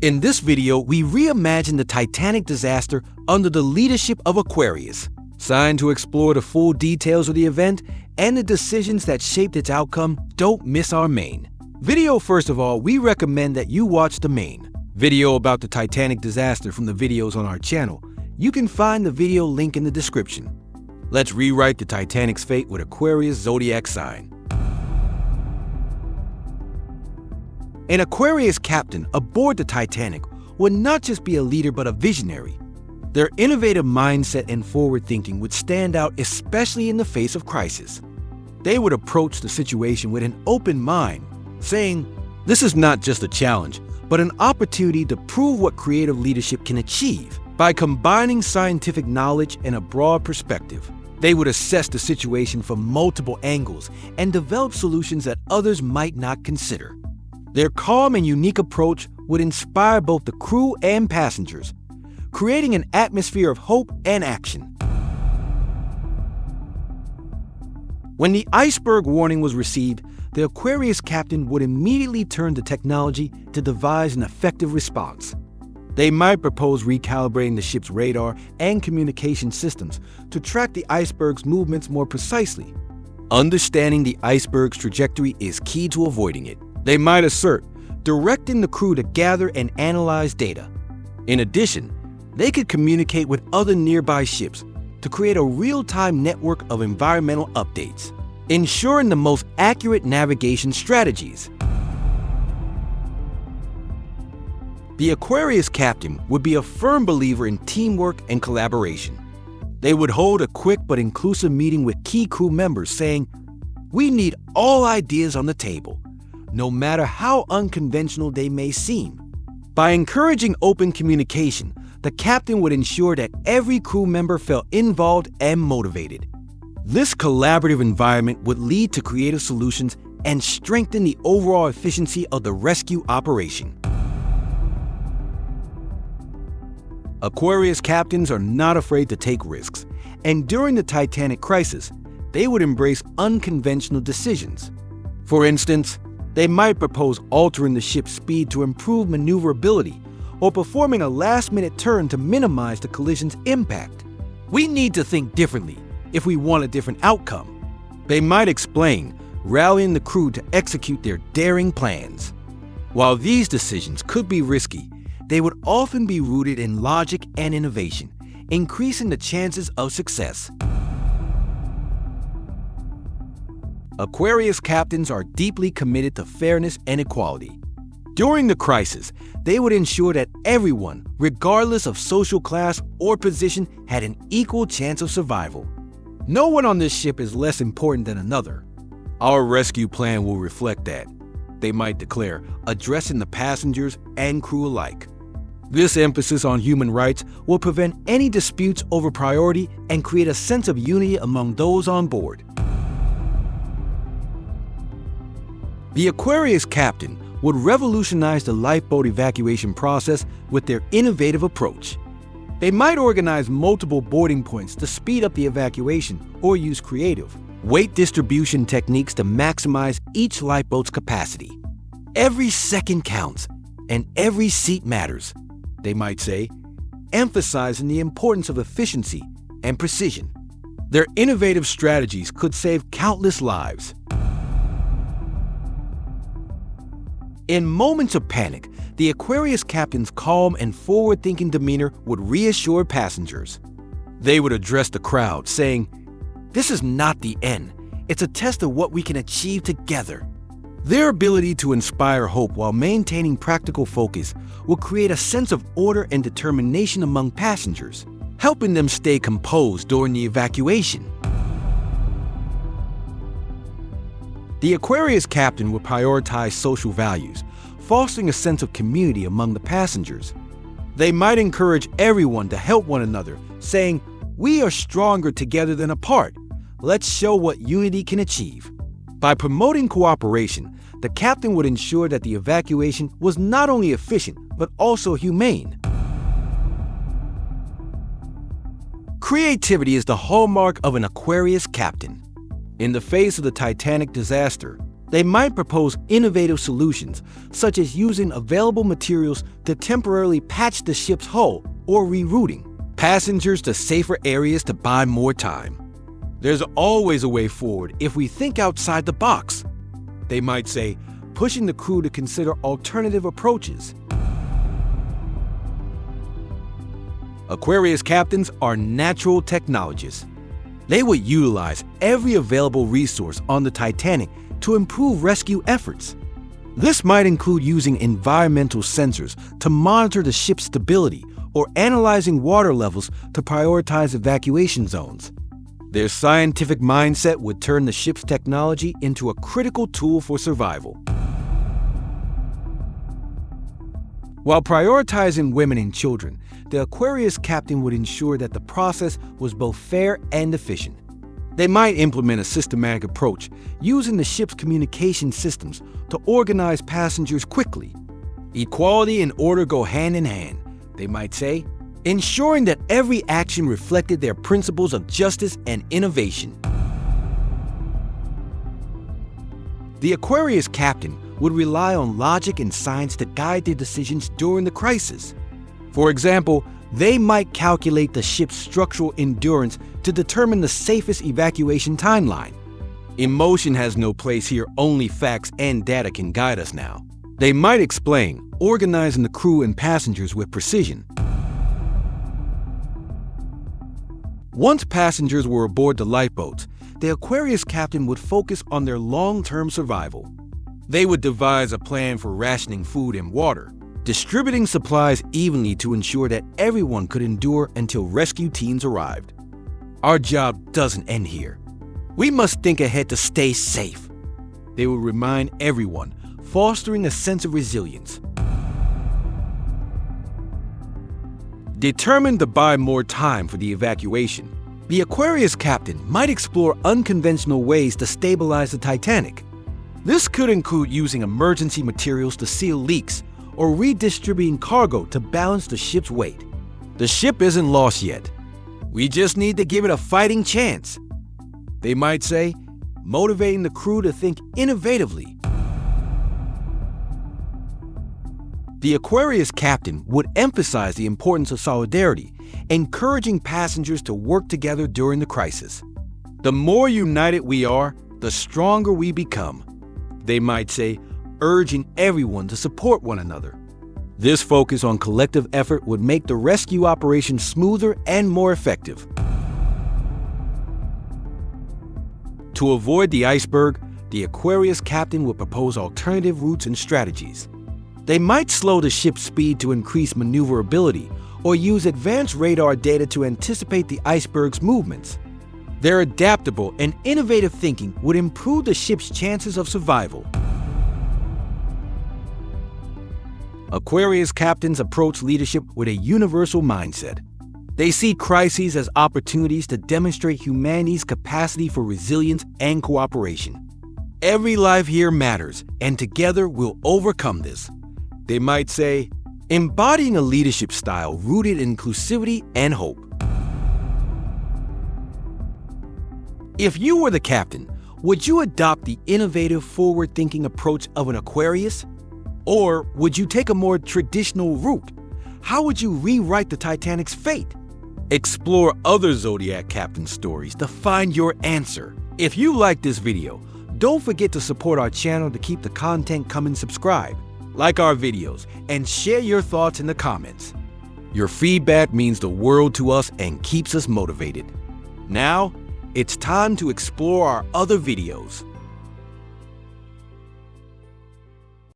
In this video, we reimagine the Titanic disaster under the leadership of Aquarius. Signed to explore the full details of the event and the decisions that shaped its outcome, don't miss our main video. First of all, we recommend that you watch the main video about the Titanic disaster from the videos on our channel. You can find the video link in the description. Let's rewrite the Titanic's fate with Aquarius zodiac sign. An Aquarius captain aboard the Titanic would not just be a leader but a visionary. Their innovative mindset and forward thinking would stand out, especially in the face of crisis. They would approach the situation with an open mind, saying, "This is not just a challenge, but an opportunity to prove what creative leadership can achieve." By combining scientific knowledge and a broad perspective, they would assess the situation from multiple angles and develop solutions that others might not consider. Their calm and unique approach would inspire both the crew and passengers, creating an atmosphere of hope and action. When the iceberg warning was received, the Aquarius captain would immediately turn to technology to devise an effective response. They might propose recalibrating the ship's radar and communication systems to track the iceberg's movements more precisely. Understanding the iceberg's trajectory is key to avoiding it. They might assert, directing the crew to gather and analyze data. In addition, they could communicate with other nearby ships to create a real-time network of environmental updates, ensuring the most accurate navigation strategies. The Aquarius captain would be a firm believer in teamwork and collaboration. They would hold a quick but inclusive meeting with key crew members saying, "We need all ideas on the table, no matter how unconventional they may seem." By encouraging open communication, the captain would ensure that every crew member felt involved and motivated. This collaborative environment would lead to creative solutions and strengthen the overall efficiency of the rescue operation. Aquarius captains are not afraid to take risks, and during the Titanic crisis, they would embrace unconventional decisions. For instance, they might propose altering the ship's speed to improve maneuverability or performing a last-minute turn to minimize the collision's impact. "We need to think differently if we want a different outcome," they might explain, rallying the crew to execute their daring plans. While these decisions could be risky, they would often be rooted in logic and innovation, increasing the chances of success. Aquarius captains are deeply committed to fairness and equality. During the crisis, they would ensure that everyone, regardless of social class or position, had an equal chance of survival. No one on this ship is less important than another. "Our rescue plan will reflect that," they might declare, addressing the passengers and crew alike. This emphasis on human rights will prevent any disputes over priority and create a sense of unity among those on board. The Aquarius captain would revolutionize the lifeboat evacuation process with their innovative approach. They might organize multiple boarding points to speed up the evacuation or use creative weight distribution techniques to maximize each lifeboat's capacity. "Every second counts and every seat matters," they might say, emphasizing the importance of efficiency and precision. Their innovative strategies could save countless lives. In moments of panic, the Aquarius captain's calm and forward-thinking demeanor would reassure passengers. They would address the crowd, saying, "This is not the end. It's a test of what we can achieve together." Their ability to inspire hope while maintaining practical focus will create a sense of order and determination among passengers, helping them stay composed during the evacuation. The Aquarius captain would prioritize social values, fostering a sense of community among the passengers. They might encourage everyone to help one another, saying, "We are stronger together than apart. Let's show what unity can achieve." By promoting cooperation, the captain would ensure that the evacuation was not only efficient, but also humane. Creativity is the hallmark of an Aquarius captain. In the face of the Titanic disaster, They might propose innovative solutions, such as using available materials to temporarily patch the ship's hull or rerouting passengers to safer areas to buy more time. There's always a way forward if we think outside the box. They might say, pushing the crew to consider alternative approaches. Aquarius captains are natural technologists. They would utilize every available resource on the Titanic to improve rescue efforts. This might include using environmental sensors to monitor the ship's stability or analyzing water levels to prioritize evacuation zones. Their scientific mindset would turn the ship's technology into a critical tool for survival. While prioritizing women and children, the Aquarius captain would ensure that the process was both fair and efficient. They might implement a systematic approach using the ship's communication systems to organize passengers quickly. Equality and order go hand in hand, they might say, ensuring that every action reflected their principles of justice and innovation. The Aquarius captain would rely on logic and science to guide their decisions during the crisis. For example, they might calculate the ship's structural endurance to determine the safest evacuation timeline. Emotion has no place here, only facts and data can guide us now. They might explain, organizing the crew and passengers with precision. Once passengers were aboard the lifeboats, the Aquarius captain would focus on their long-term survival. They would devise a plan for rationing food and water, distributing supplies evenly to ensure that everyone could endure until rescue teams arrived. Our job doesn't end here. We must think ahead to stay safe. They will remind everyone, fostering a sense of resilience. Determined to buy more time for the evacuation, the Aquarius captain might explore unconventional ways to stabilize the Titanic. This could include using emergency materials to seal leaks or redistributing cargo to balance the ship's weight. The ship isn't lost yet. We just need to give it a fighting chance. They might say, motivating the crew to think innovatively. The Aquarius captain would emphasize the importance of solidarity, encouraging passengers to work together during the crisis. The more united we are, the stronger we become. They might say, urging everyone to support one another. This focus on collective effort would make the rescue operation smoother and more effective. To avoid the iceberg, the Aquarius captain would propose alternative routes and strategies. They might slow the ship's speed to increase maneuverability or use advanced radar data to anticipate the iceberg's movements. Their adaptable and innovative thinking would improve the ship's chances of survival. Aquarius captains approach leadership with a universal mindset. They see crises as opportunities to demonstrate humanity's capacity for resilience and cooperation. Every life here matters, and together we'll overcome this. They might say, embodying a leadership style rooted in inclusivity and hope. If you were the captain, would you adopt the innovative, forward-thinking approach of an Aquarius? Or would you take a more traditional route? How would you rewrite the Titanic's fate? Explore other Zodiac captain stories to find your answer. If you like this video, don't forget to support our channel to keep the content coming. Subscribe, like our videos, and share your thoughts in the comments. Your feedback means the world to us and keeps us motivated. Now, it's time to explore our other videos.